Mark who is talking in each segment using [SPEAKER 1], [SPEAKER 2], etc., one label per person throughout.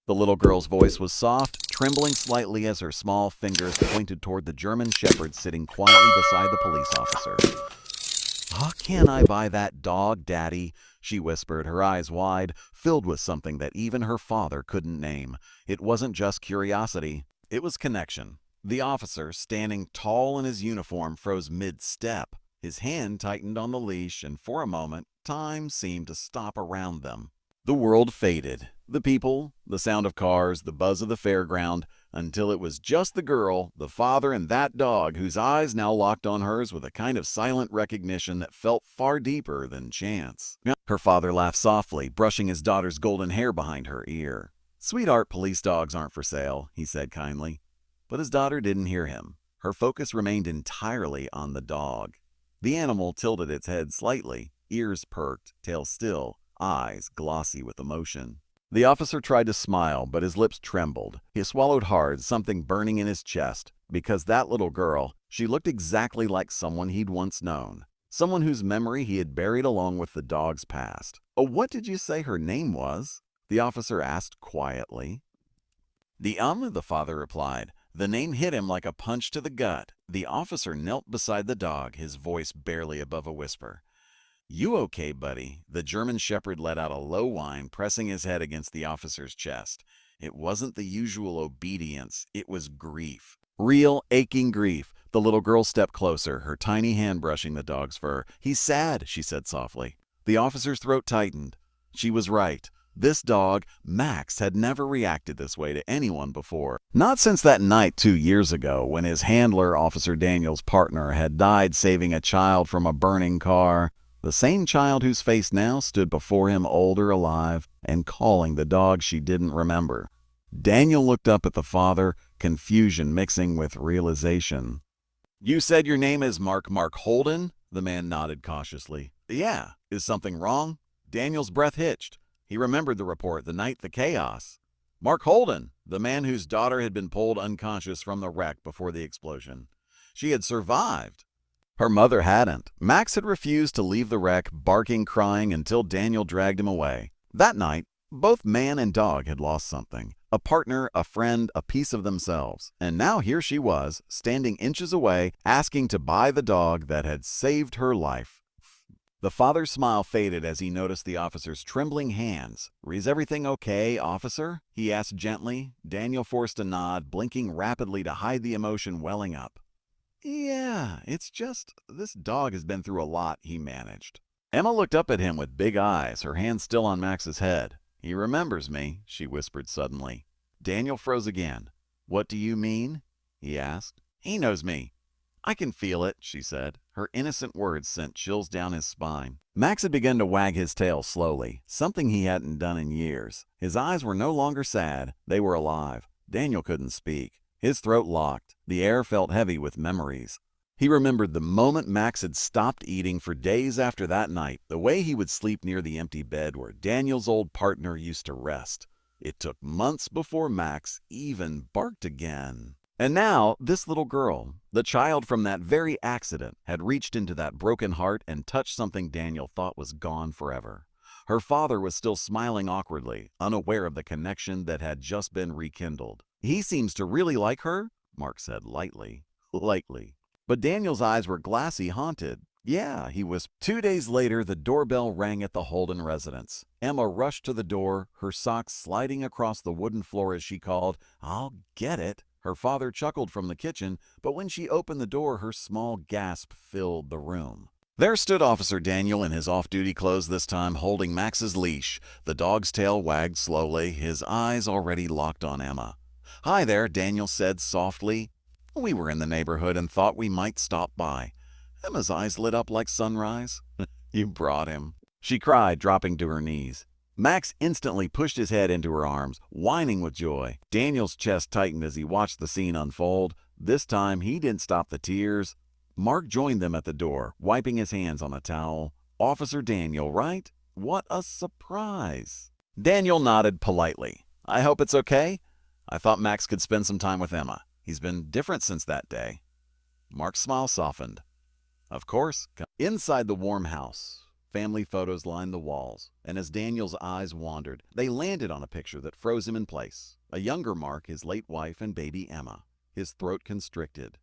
[SPEAKER 1] The little girl's voice was soft, trembling slightly as her small fingers pointed toward the German Shepherd sitting quietly beside the police officer. "How can I buy that dog, Daddy?" she whispered, her eyes wide, filled with something that even her father couldn't name. It wasn't just curiosity, it was connection. The officer, standing tall in his uniform, froze mid-step. His hand tightened on the leash, and for a moment, time seemed to stop around them. The world faded. The people, the sound of cars, the buzz of the fairground, until it was just the girl, the father, and that dog whose eyes now locked on hers with a kind of silent recognition that felt far deeper than chance. Her father laughed softly, brushing his daughter's golden hair behind her ear. "Sweetheart, police dogs aren't for sale," he said kindly. But his daughter didn't hear him. Her focus remained entirely on the dog. The animal tilted its head slightly, ears perked, tail still, eyes glossy with emotion. The officer tried to smile, but his lips trembled. He swallowed hard, something burning in his chest, because that little girl, she looked exactly like someone he'd once known, someone whose memory he had buried along with the dog's past. "Oh, what did you say her name was?" the officer asked quietly. The father replied. The name hit him like a punch to the gut. The officer knelt beside the dog, his voice barely above a whisper. "You okay, buddy?" The German Shepherd let out a low whine, pressing his head against the officer's chest. It wasn't the usual obedience, it was grief. Real, aching grief. The little girl stepped closer, her tiny hand brushing the dog's fur. "He's sad," she said softly. The officer's throat tightened. She was right. This dog, Max, had never reacted this way to anyone before. Not since that night 2 years ago when his handler, Officer Daniel's partner, had died saving a child from a burning car. The same child whose face now stood before him older, alive, and calling the dog she didn't remember. Daniel looked up at the father, confusion mixing with realization. "You said your name is Mark Holden?" The man nodded cautiously. "Yeah. Is something wrong?" Daniel's breath hitched. He remembered the report the night the chaos. Mark Holden, the man whose daughter had been pulled unconscious from the wreck before the explosion. She had survived. Her mother hadn't. Max had refused to leave the wreck, barking, crying, until Daniel dragged him away. That night, both man and dog had lost something. A partner, a friend, a piece of themselves. And now here she was, standing inches away, asking to buy the dog that had saved her life. The father's smile faded as he noticed the officer's trembling hands. "Is everything okay, officer?" he asked gently. Daniel forced a nod, blinking rapidly to hide the emotion welling up. "Yeah, it's just, this dog has been through a lot," he managed. Emma looked up at him with big eyes, her hand still on Max's head. "He remembers me," she whispered suddenly. Daniel froze again. "What do you mean?" he asked. "He knows me. I can feel it," she said. Her innocent words sent chills down his spine. Max had begun to wag his tail slowly, something he hadn't done in years. His eyes were no longer sad, they were alive. Daniel couldn't speak. His throat locked. The air felt heavy with memories. He remembered the moment Max had stopped eating for days after that night, the way he would sleep near the empty bed where Daniel's old partner used to rest. It took months before Max even barked again. And now, this little girl, the child from that very accident, had reached into that broken heart and touched something Daniel thought was gone forever. Her father was still smiling awkwardly, unaware of the connection that had just been rekindled. "He seems to really like her," Mark said lightly. Lightly. But Daniel's eyes were glassy, haunted. "Yeah," he whispered. 2 days later, the doorbell rang at the Holden residence. Emma rushed to the door, her socks sliding across the wooden floor as she called, "I'll get it." Her father chuckled from the kitchen, but when she opened the door, her small gasp filled the room. There stood Officer Daniel in his off-duty clothes this time, holding Max's leash. The dog's tail wagged slowly, his eyes already locked on Emma. "Hi there," Daniel said softly. "We were in the neighborhood and thought we might stop by." Emma's eyes lit up like sunrise. "You brought him," she cried, dropping to her knees. Max instantly pushed his head into her arms, whining with joy. Daniel's chest tightened as he watched the scene unfold. This time, he didn't stop the tears. Mark joined them at the door, wiping his hands on a towel. "Officer Daniel, right? What a surprise." Daniel nodded politely. "I hope it's okay. I thought Max could spend some time with Emma. He's been different since that day." Mark's smile softened. "Of course." Inside the warm house, Family photos lined the walls, and as Daniel's eyes wandered, they landed on a picture that froze him in place. A younger Mark, his late wife, and baby Emma. His throat constricted.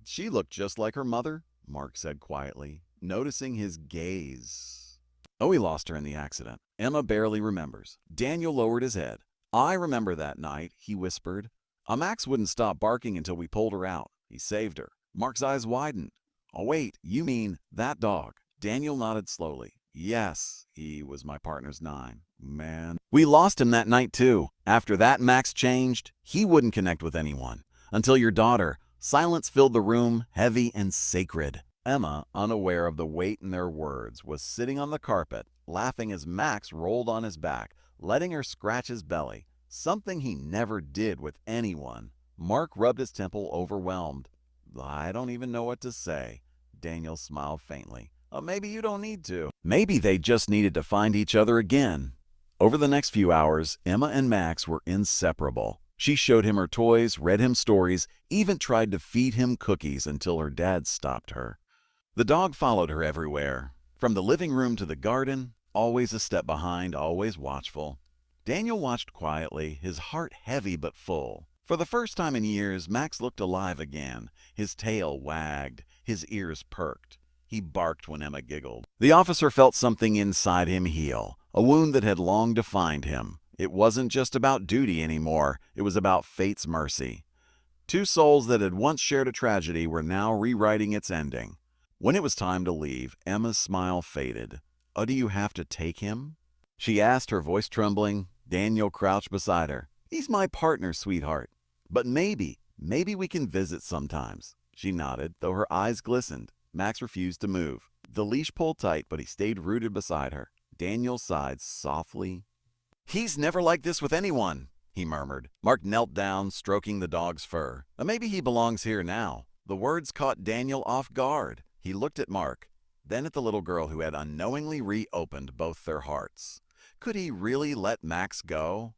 [SPEAKER 1] "She looked just like her mother," Mark said quietly, noticing his gaze. "Oh, we lost her in the accident. Emma barely remembers." Daniel lowered his head. "I remember that night," he whispered. "Max wouldn't stop barking until we pulled her out. He saved her." Mark's eyes widened. "Oh, wait, you mean that dog?" Daniel nodded slowly. "Yes, he was my partner's 9. Man, we lost him that night too. After that, Max changed. He wouldn't connect with anyone. Until your daughter." Silence filled the room, heavy and sacred. Emma, unaware of the weight in their words, was sitting on the carpet, laughing as Max rolled on his back, letting her scratch his belly, something he never did with anyone. Mark rubbed his temple, overwhelmed. "I don't even know what to say." Daniel smiled faintly. Maybe you don't need to." Maybe they just needed to find each other again. Over the next few hours, Emma and Max were inseparable. She showed him her toys, read him stories, even tried to feed him cookies until her dad stopped her. The dog followed her everywhere, from the living room to the garden, always a step behind, always watchful. Daniel watched quietly, his heart heavy but full. For the first time in years, Max looked alive again. His tail wagged, his ears perked. He barked when Emma giggled. The officer felt something inside him heal, a wound that had long defined him. It wasn't just about duty anymore, it was about fate's mercy. Two souls that had once shared a tragedy were now rewriting its ending. When it was time to leave, Emma's smile faded. "Oh, do you have to take him?" she asked, her voice trembling. Daniel crouched beside her. "He's my partner, sweetheart. But maybe we can visit sometimes." She nodded, though her eyes glistened. Max refused to move. The leash pulled tight, but he stayed rooted beside her. Daniel sighed softly. "He's never like this with anyone," he murmured. Mark knelt down, stroking the dog's fur. "Maybe he belongs here now." The words caught Daniel off guard. He looked at Mark, then at the little girl who had unknowingly reopened both their hearts. Could he really let Max go?